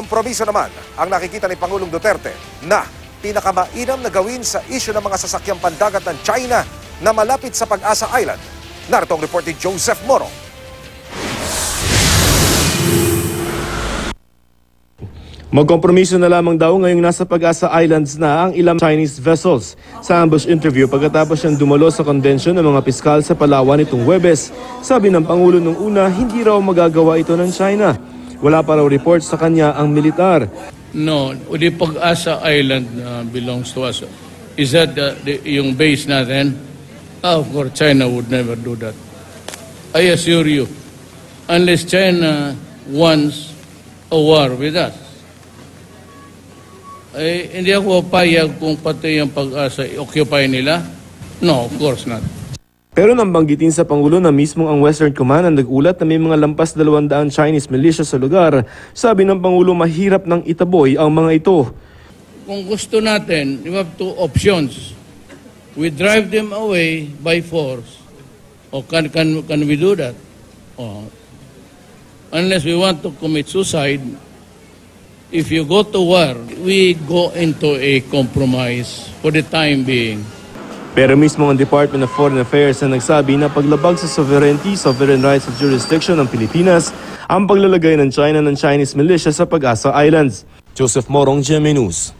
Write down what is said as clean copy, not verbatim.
kompromiso naman ang nakikita ni Pangulong Duterte na pinakamainam na gawin sa isyu ng mga sasakyang pandagat ng China na malapit sa Pag-asa Island. Narito ang report ni Joseph Moro. Magkompromiso na lamang daw ngayong nasa Pag-asa Islands na ang ilang Chinese vessels sa ambush interview pagkatapos siyang dumalo sa convention ng mga piskal sa Palawan nitong Huwebes. Sabi ng Pangulo nung una, hindi raw magagawa ito ng China. Wala pa raw report sa kanya ang militar. No, the Pag-asa Island belongs to us. Is that yung base natin? Of course, China would never do that. I assure you, unless China wants a war with us, hindi ako papayag kung pati yung Pag-asa occupy nila. No, of course not. Pero nang banggitin sa Pangulo na mismo ang Western Command ang nag-ulat na may mga lampas 200 Chinese militia sa lugar, sabi ng Pangulo mahirap nang itaboy ang mga ito. Kung gusto natin, we have two options. We drive them away by force. Or can we do that? Unless we want to commit suicide, if you go to war, we go into a compromise for the time being. Pero mismo ang Department of Foreign Affairs na nagsabi na paglabag sa sovereignty, sovereign rights at jurisdiction ng Pilipinas ang paglalagay ng China ng Chinese militia sa Pag-asa Islands. Joseph Morong, GMA News.